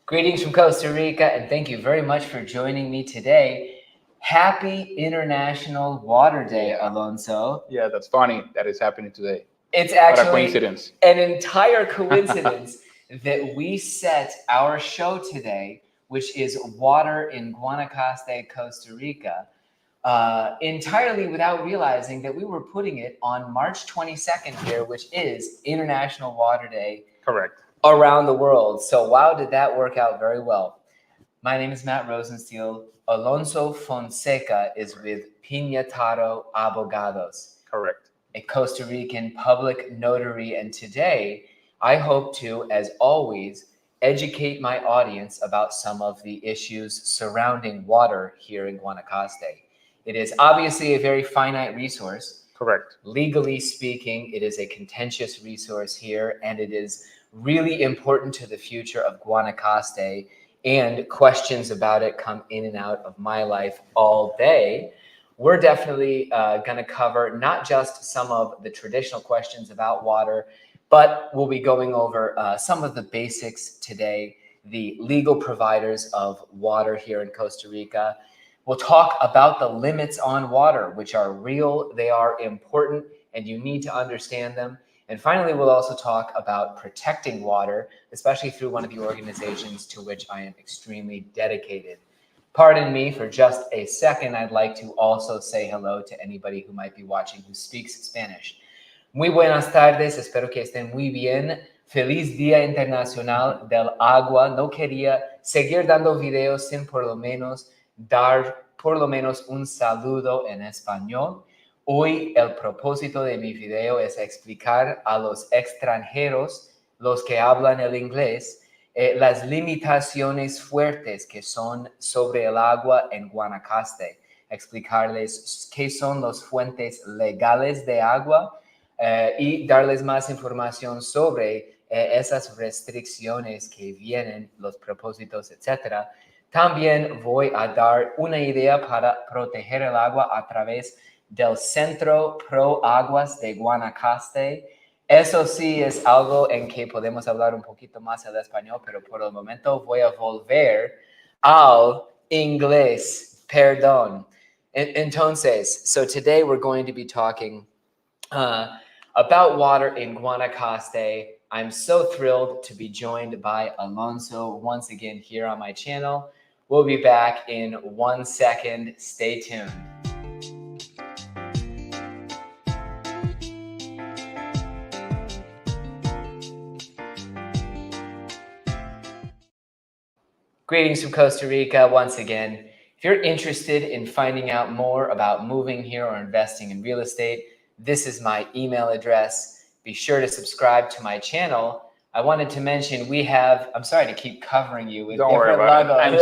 Greetings from Costa Rica, and thank you very much for joining me today. Happy International Water Day, Alonso. Yeah, that's funny that is happening today. It's What a actually coincidence. an entire coincidence that we set our show today, which is Water in Guanacaste, Costa Rica, entirely without realizing that we were putting it on March 22nd here, which is International Water Day Correct. around the world. So wow, did that work out very well. My name is Matt Rosensteel. Alonso Fonseca is with Piñataro Abogados, Correct. a Costa Rican public notary. And today, I hope to, as always, educate my audience about some of the issues surrounding water here in Guanacaste. It is obviously a very finite resource. Correct. Legally speaking, it is a contentious resource here, and it is really important to the future of Guanacaste, and questions about it come in and out of my life all day. We're definitely going to cover not just some of the traditional questions about water, but we'll be going over some of the basics today, the legal providers of water here in Costa Rica. We'll talk about the limits on water, which are real, they are important, and you need to understand them. And finally, we'll also talk about protecting water, especially through one of the organizations to which I am extremely dedicated. Pardon me for just a second. I'd like to also say hello to anybody who might be watching who speaks Spanish. Muy buenas tardes, espero que estén muy bien. Feliz Día Internacional del Agua. No quería seguir dando videos sin por lo menos dar por lo menos un saludo en español. Hoy el propósito de mi video es explicar a los extranjeros, los que hablan el inglés, las limitaciones fuertes que son sobre el agua en Guanacaste. Explicarles qué son las fuentes legales de agua y darles más información sobre esas restricciones que vienen, los propósitos, etc. También voy a dar una idea para proteger el agua a través del Centro Pro Aguas de Guanacaste. Eso sí es algo en que podemos hablar un poquito más el español, pero por el momento voy a volver al inglés. Perdón. Entonces, so today we're going to be talking about water in Guanacaste. I'm so thrilled to be joined by Alonso once again here on my channel. We'll be back in 1 second. Stay tuned. Greetings from Costa Rica once again. If you're interested in finding out more about moving here or investing in real estate, this is my email address. Be sure to subscribe to my channel. I wanted to mention we have, I'm sorry to keep covering you with different logos.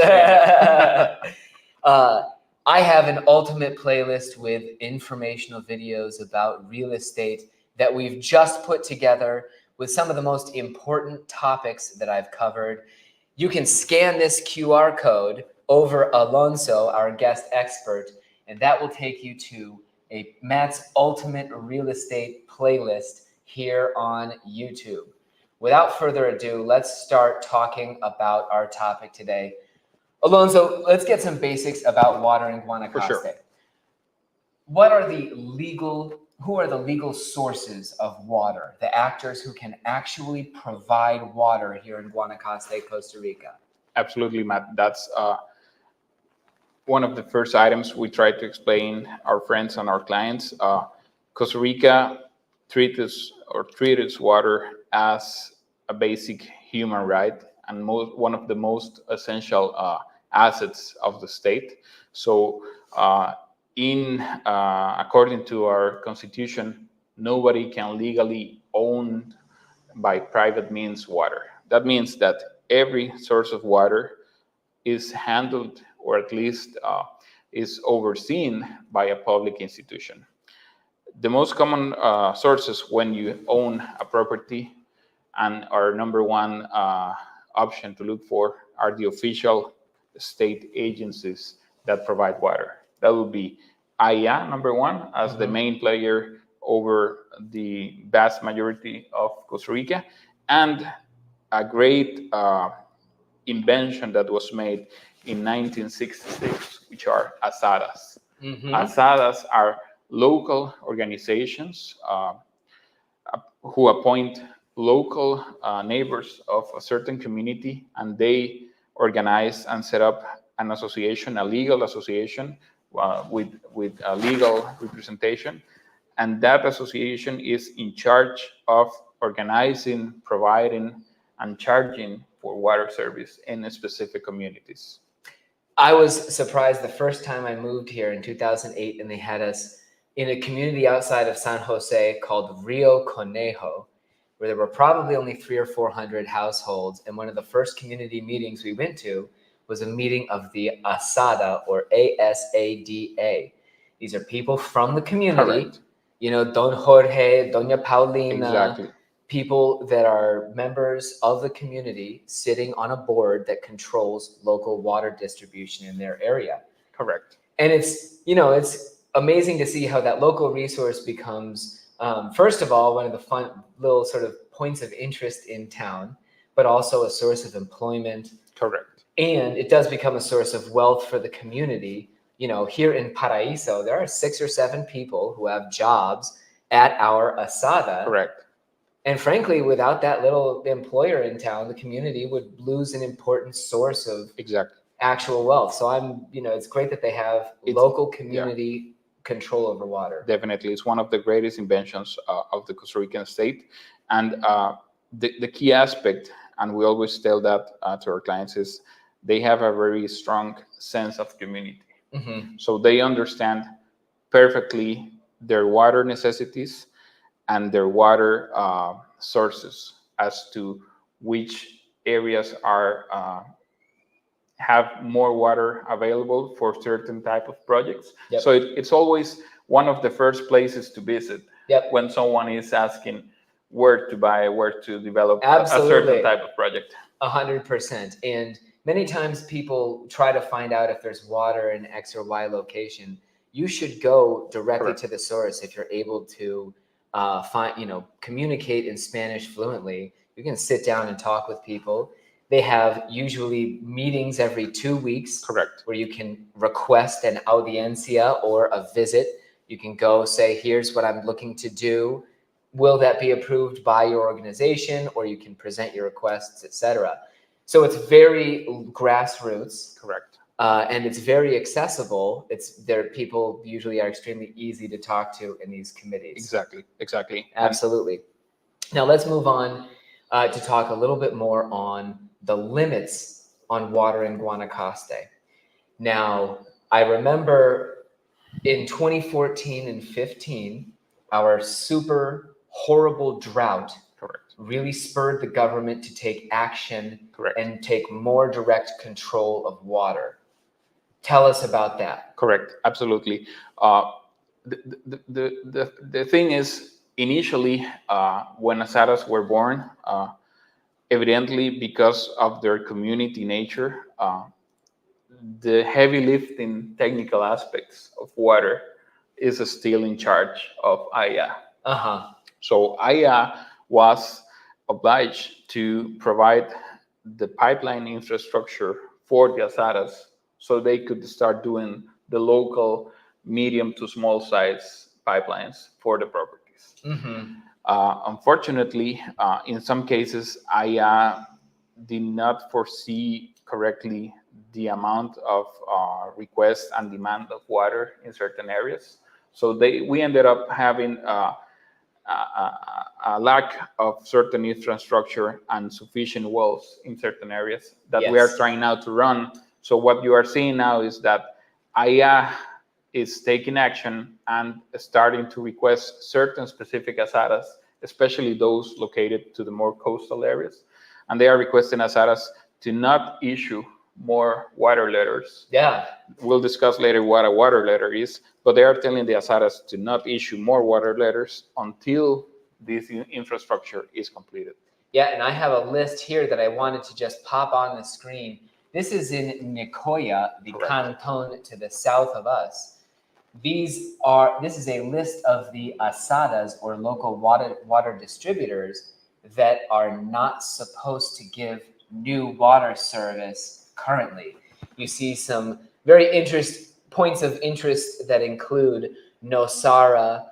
I have an ultimate playlist with informational videos about real estate that we've just put together with some of the most important topics that I've covered. You can scan this QR code over Alonso, our guest expert, and that will take you to Matt's Ultimate Real Estate playlist here on YouTube. Without further ado, let's start talking about our topic today. Alonso, let's get some basics about water in Guanacaste. For sure. Who are the legal sources of water, the actors who can actually provide water here in Guanacaste, Costa Rica? Absolutely, Matt. That's one of the first items we try to explain our friends and our clients. Costa Rica treats water as a basic human right and one of the most essential assets of the state. So according to our constitution, nobody can legally own by private means water. That means that every source of water is handled, or at least is overseen by a public institution. The most common sources when you own a property, and our number one option to look for, are the official state agencies that provide water. That would be AIA, number one, as the main player over the vast majority of Costa Rica, and a great invention that was made in 1966, which are asadas. Mm-hmm. Asadas are local organizations who appoint local neighbors of a certain community, and they organize and set up an association, a legal association with a legal representation. And that association is in charge of organizing, providing, and charging for water service in specific communities. I was surprised the first time I moved here in 2008, and they had us in a community outside of San Jose called Rio Conejo, where there were probably only 300 or 400 households. And one of the first community meetings we went to was a meeting of the ASADA, or ASADA. These are people from the community. Correct. You know, Don Jorge, Doña Paulina, Exactly. people that are members of the community sitting on a board that controls local water distribution in their area. Correct. And it's, you know, it's amazing to see how that local resource becomes, first of all, one of the fun little sort of points of interest in town, but also a source of employment. Correct. And it does become a source of wealth for the community. You know, here in Paraíso, there are 6 or 7 people who have jobs at our asada. Correct. And frankly, without that little employer in town, the community would lose an important source of Exactly. actual wealth. So it's great that they have local community control over water. Definitely. It's one of the greatest inventions of the Costa Rican state. And the key aspect, and we always tell that to our clients, is they have a very strong sense of community. Mm-hmm. So they understand perfectly their water necessities and their water sources as to which areas are have more water available for certain type of projects. Yep. So it's always one of the first places to visit when someone is asking where to buy, where to develop a certain type of project. 100%. And many times people try to find out if there's water in X or Y location. You should go directly to the source if you're able to communicate in Spanish fluently. You can sit down and talk with people. They have usually meetings every 2 weeks. Correct. Where you can request an audiencia or a visit. You can go say, here's what I'm looking to do. Will that be approved by your organization? Or you can present your requests, etc. So it's very grassroots. Correct. And it's very accessible. People usually are extremely easy to talk to in these committees. Exactly. Absolutely. Now let's move on to talk a little bit more on the limits on water in Guanacaste. Now, I remember in 2014 and 15, our super horrible drought really spurred the government to take action and take more direct control of water. Tell us about that. Correct. Absolutely. The thing is, initially, when asadas were born, evidently because of their community nature, the heavy lifting technical aspects of water is still in charge of AIA. So AIA was obliged to provide the pipeline infrastructure for the asadas so they could start doing the local medium to small size pipelines for the properties. Unfortunately, in some cases, AIA did not foresee correctly the amount of request and demand of water in certain areas. So we ended up having a lack of certain infrastructure and sufficient wells in certain areas that we are trying now to run. So what you are seeing now is that AIA is taking action and starting to request certain specific asadas, especially those located to the more coastal areas. And they are requesting asadas to not issue more water letters. We'll discuss later what a water letter is, but they are telling the asadas to not issue more water letters until this infrastructure is completed. Yeah, and I have a list here that I wanted to just pop on the screen. This is in Nicoya, the canton to the south of us. This is a list of the asadas, or local water distributors, that are not supposed to give new water service currently. You see some very points of interest that include Nosara,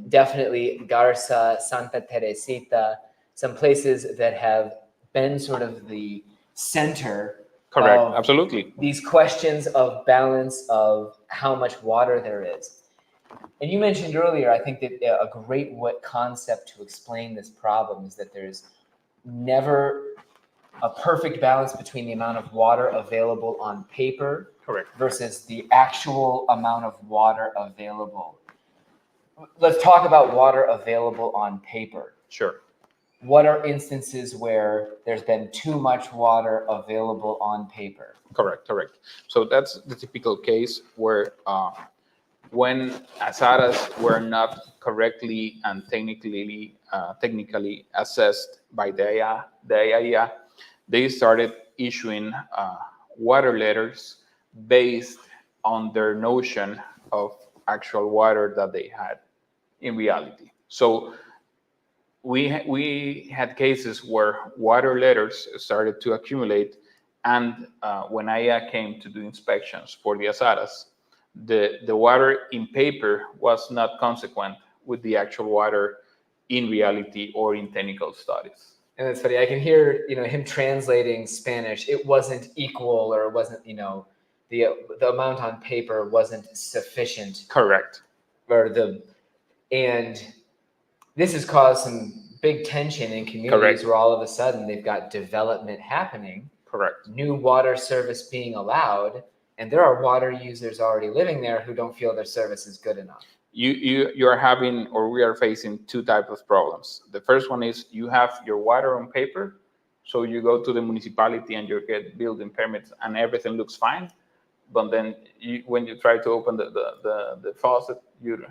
definitely Garza, Santa Teresita, some places that have been sort of the center Correct. of Absolutely. these questions of balance of how much water there is. And you mentioned earlier, I think that a great concept to explain this problem is that there's never a perfect balance between the amount of water available on paper Correct. versus the actual amount of water available. Let's talk about water available on paper. Sure. What are instances where there's been too much water available on paper? Correct. So that's the typical case where when asaras were not correctly and technically assessed by the IAEA, they started issuing water letters based on their notion of actual water that they had in reality. So we had cases where water letters started to accumulate, and when IAEA came to do inspections for the asaras, the water in paper was not consequent with the actual water in reality or in technical studies. And it's funny, I can hear, him translating Spanish. It wasn't equal, or it wasn't, the amount on paper wasn't sufficient. Correct. And this has caused some big tension in communities. Correct. Where all of a sudden they've got development happening. Correct. New water service being allowed, and there are water users already living there who don't feel their service is good enough. You are having, or we are facing, two types of problems. The first one is you have your water on paper, so you go to the municipality and you get building permits and everything looks fine, but then when you try to open the faucet, you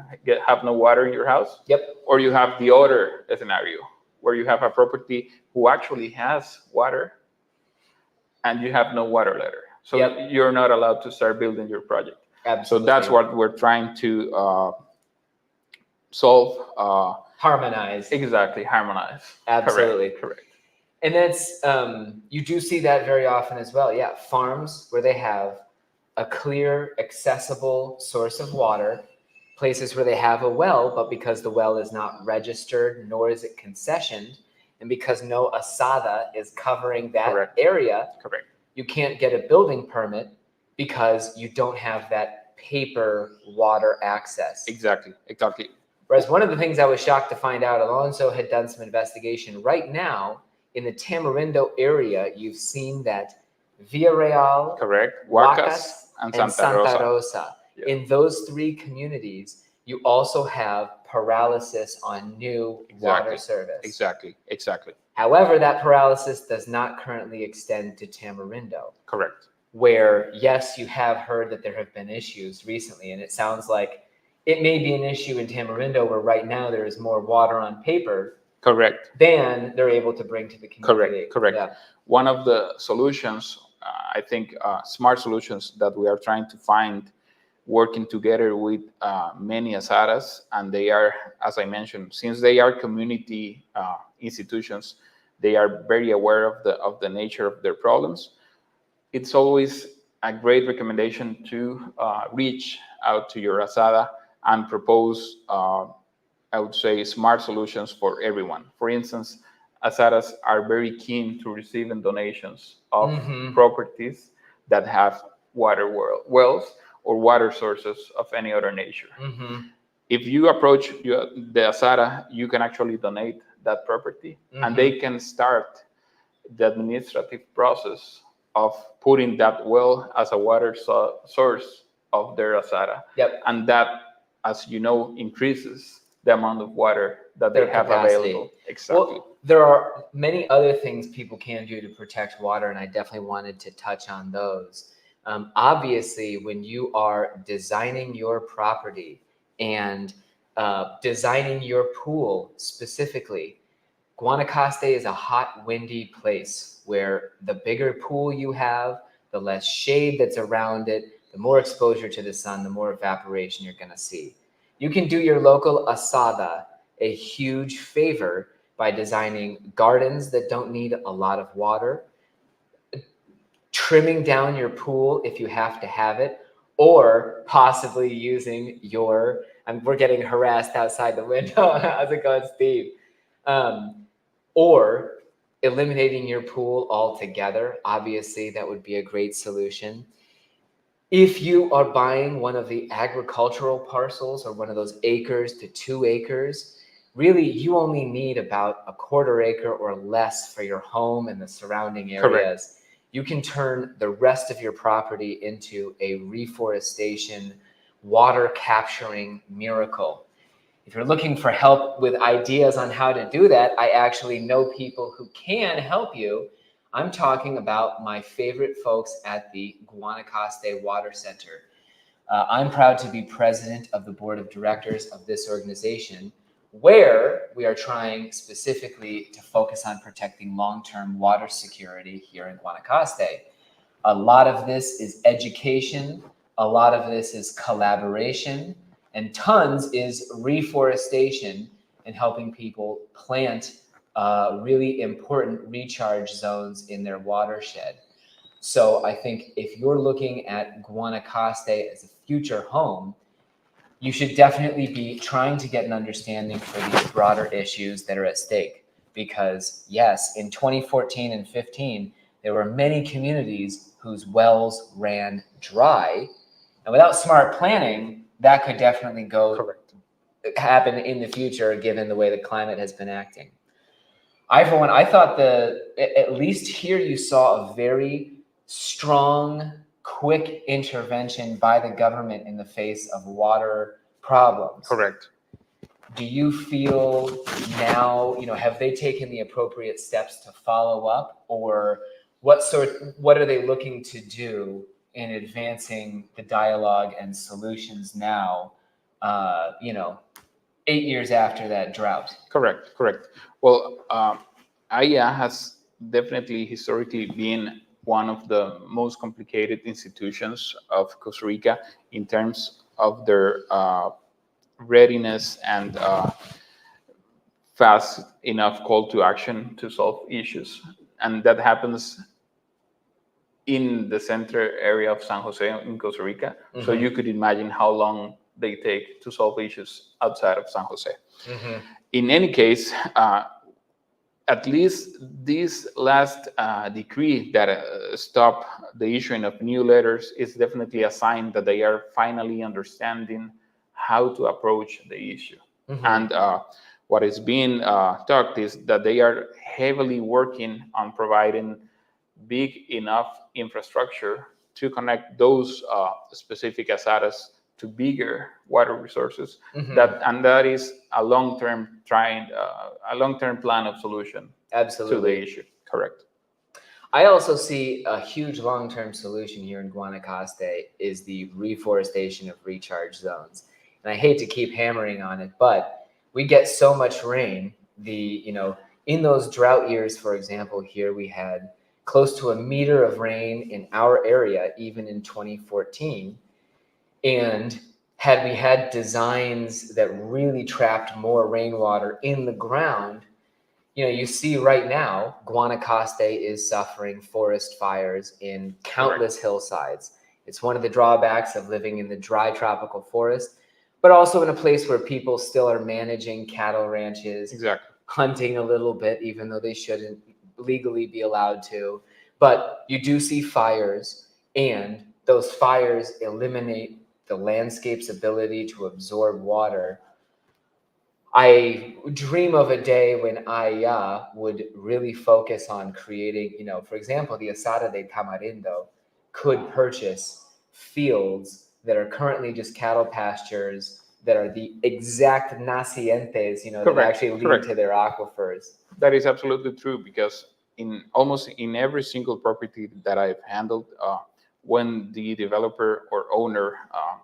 have no water in your house. Yep. Or you have the other scenario where you have a property who actually has water and you have no water letter, so yep, you're not allowed to start building your project. Absolutely. So that's what we're trying to solve. Harmonize. Exactly, harmonize. Absolutely. Correct. And that's, you do see that very often as well. Yeah, farms where they have a clear, accessible source of water, places where they have a well, but because the well is not registered, nor is it concessioned, and because no asada is covering that Correct. area, Correct, you can't get a building permit because you don't have that paper water access. Exactly. Whereas one of the things I was shocked to find out, Alonso had done some investigation. Right now, in the Tamarindo area, you've seen that Villarreal, correct, Huacas, and Santa Rosa. Yeah. In those three communities, you also have paralysis on new water service. Exactly. However, that paralysis does not currently extend to Tamarindo. Correct. Where, yes, you have heard that there have been issues recently, and it sounds like it may be an issue in Tamarindo where right now there is more water on paper. Correct. Than they're able to bring to the community. Correct. Yeah. One of the solutions, I think, smart solutions that we are trying to find, working together with many asaras, and they are, as I mentioned, since they are community institutions, they are very aware of the nature of their problems. It's always a great recommendation to reach out to your asada and propose, I would say, smart solutions for everyone. For instance, asadas are very keen to receiving donations of properties that have water wells or water sources of any other nature. If you approach the asada, you can actually donate that property, and they can start the administrative process of putting that well as a water source of their asada. Yep. And that, as you know, increases the amount of water that their they have capacity. Available. Exactly. Well, there are many other things people can do to protect water, and I definitely wanted to touch on those. Obviously, when you are designing your property and designing your pool specifically, Guanacaste is a hot, windy place where the bigger pool you have, the less shade that's around it, the more exposure to the sun, the more evaporation you're going to see. You can do your local asada a huge favor by designing gardens that don't need a lot of water, trimming down your pool if you have to have it, or possibly using your, we're getting harassed outside the window. How's it going, Steve? Or eliminating your pool altogether. Obviously, that would be a great solution. If you are buying one of the agricultural parcels or one of those acres to 2 acres, really you only need about a quarter acre or less for your home and the surrounding areas. Correct. You can turn the rest of your property into a reforestation, water capturing miracle. If you're looking for help with ideas on how to do that, I actually know people who can help you. I'm talking about my favorite folks at the Guanacaste Water Center. I'm proud to be president of the board of directors of this organization, where we are trying specifically to focus on protecting long-term water security here in Guanacaste. A lot of this is education, a lot of this is collaboration, and tons is reforestation and helping people plant really important recharge zones in their watershed. So I think if you're looking at Guanacaste as a future home, you should definitely be trying to get an understanding for these broader issues that are at stake. Because yes, in 2014 and 15, there were many communities whose wells ran dry. And without smart planning, that could definitely happen in the future, given the way the climate has been acting. For one, I thought at least here you saw a very strong, quick intervention by the government in the face of water problems. Correct. Do you feel now, have they taken the appropriate steps to follow up, or what are they looking to do in advancing the dialogue and solutions now, 8 years after that drought? Correct. Well, AIA has definitely historically been one of the most complicated institutions of Costa Rica in terms of their readiness and fast enough call to action to solve issues. And that happens in the center area of San Jose in Costa Rica. Mm-hmm. So you could imagine how long they take to solve issues outside of San Jose. Mm-hmm. In any case, at least this last decree that stopped the issuing of new letters is definitely a sign that they are finally understanding how to approach the issue. Mm-hmm. And what is being talked is that they are heavily working on providing big enough infrastructure to connect those specific asadas to bigger water resources. Mm-hmm. That is a long-term plan of solution. Absolutely. To the issue. Correct. I also see a huge long-term solution here in Guanacaste is the reforestation of recharge zones. And I hate to keep hammering on it, but we get so much rain. In those drought years, for example, here we had close to 1 meter of rain in our area, even in 2014. And had we had designs that really trapped more rainwater in the ground, you see right now, Guanacaste is suffering forest fires in countless hillsides. It's one of the drawbacks of living in the dry tropical forest, but also in a place where people still are managing cattle ranches, exactly, hunting a little bit, even though they shouldn't legally be allowed to. But you do see fires, and those fires eliminate the landscape's ability to absorb water. I dream of a day when AIA would really focus on creating, for example, the Asada de Tamarindo could purchase fields that are currently just cattle pastures that are the exact nacientes, that actually lead to their aquifers. That is absolutely true, because in almost in every single property that I've handled, when the developer or owner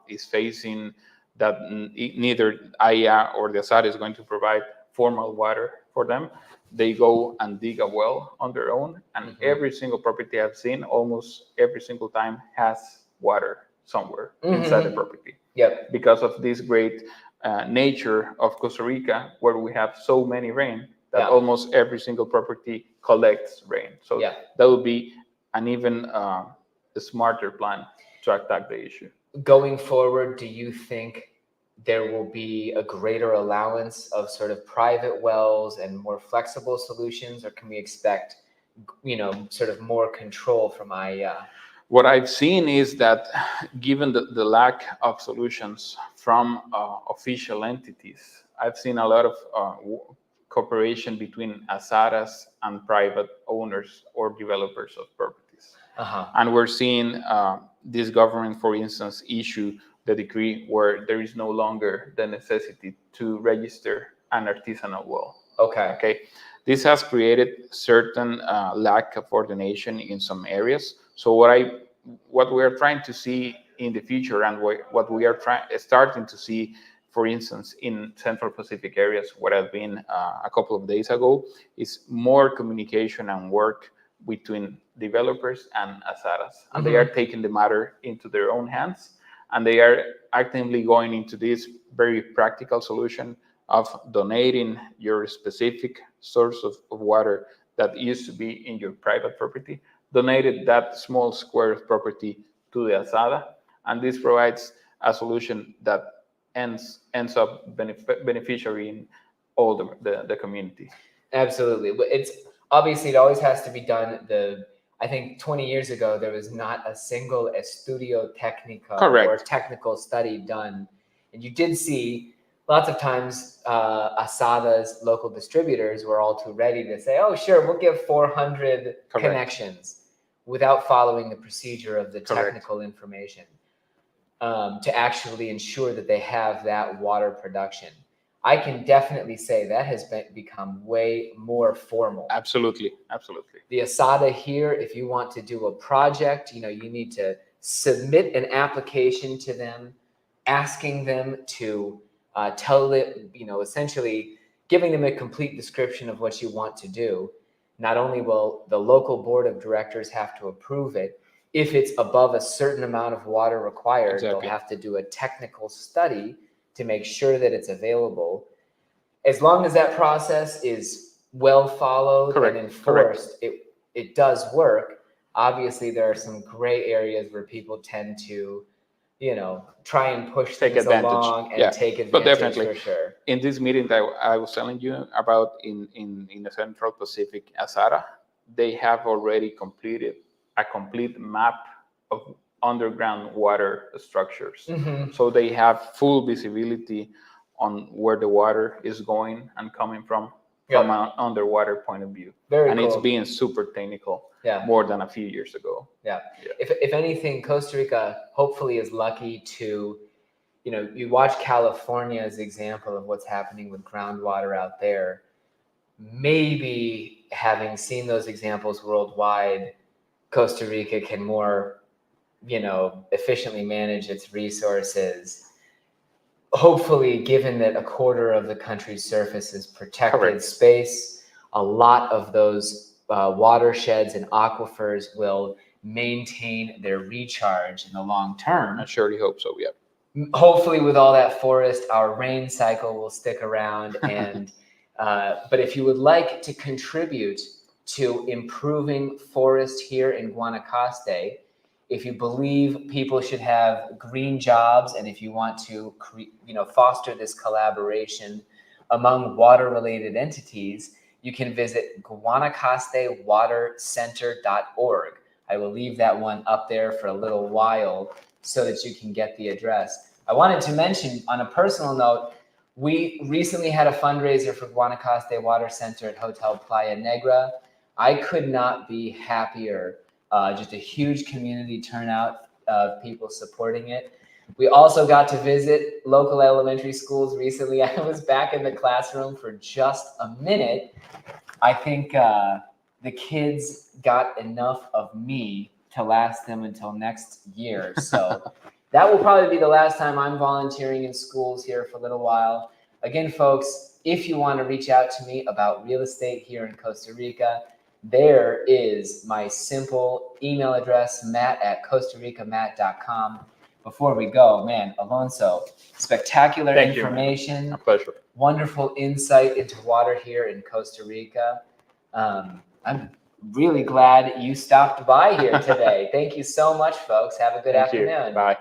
is facing that neither AIA or the ASAD is going to provide formal water for them, they go and dig a well on their own. And mm-hmm. every single property I've seen, almost every single time, has water somewhere mm-hmm. inside the property. Yep. Because of this great nature of Costa Rica, where we have so many rain, that almost every single property collects rain. So that would be an even a smarter plan to attack the issue. Going forward, do you think there will be a greater allowance of sort of private wells and more flexible solutions, or can we expect, sort of more control from IEA? What I've seen is that given the lack of solutions from official entities, I've seen a lot of cooperation between asaras and private owners or developers of properties. And we're seeing this government, for instance, issue the decree where there is no longer the necessity to register an artisanal well. Okay. This has created certain lack of coordination in some areas. So what we are trying to see in the future, and what we are starting to see, for instance, in Central Pacific areas, what has been a couple of days ago, is more communication and work between developers and asaras. And they are taking the matter into their own hands, and they are actively going into this very practical solution of donating your specific source of water that used to be in your private property, donated that small square of property to the asada, and this provides a solution that ends up beneficiary in all the community. Absolutely. It's obviously, it always has to be done. I think 20 years ago, there was not a single estudio técnico or technical study done. And you did see lots of times asadas, local distributors were all too ready to say, oh, sure, we'll give 400 connections without following the procedure of the technical information to actually ensure that they have that water production. I can definitely say that has become way more formal. Absolutely. The asada here, if you want to do a project, you need to submit an application to them, asking them to tell it, essentially giving them a complete description of what you want to do. Not only will the local board of directors have to approve it, if it's above a certain amount of water required, they'll have to do a technical study to make sure that it's available. As long as that process is well followed and enforced, it does work. Obviously, there are some gray areas where people tend to, try and push things along and take advantage. But definitely, for sure. In this meeting that I was telling you about in the Central Pacific Asara, they have already completed a complete map of underground water structures. So they have full visibility on where the water is going and coming from an underwater point of view. Very cool. It's being super technical more than a few years ago. If anything, Costa Rica hopefully is lucky to, you watch California's example of what's happening with groundwater out there. Maybe having seen those examples worldwide, Costa Rica can more, efficiently manage its resources. Hopefully, given that a quarter of the country's surface is protected space, a lot of those watersheds and aquifers will maintain their recharge in the long term. I surely hope so, Hopefully, with all that forest, our rain cycle will stick around. And but if you would like to contribute to improving forest here in Guanacaste, if you believe people should have green jobs, and if you want to foster this collaboration among water-related entities, you can visit guanacastewatercenter.org. I will leave that one up there for a little while so that you can get the address. I wanted to mention, on a personal note, we recently had a fundraiser for Guanacaste Water Center at Hotel Playa Negra. I could not be happier. Just a huge community turnout of people supporting it. We also got to visit local elementary schools recently. I was back in the classroom for just a minute. I think the kids got enough of me to last them until next year. So that will probably be the last time I'm volunteering in schools here for a little while. Again, folks, if you want to reach out to me about real estate here in Costa Rica, there is my simple email address, matt@costaricamatt.com. before we go, man, Alonso, spectacular Thank you, man. information, A pleasure. wonderful insight into water here in Costa Rica. I'm really glad you stopped by here today. Thank you so much, folks. Have a good Thank you. afternoon. Bye.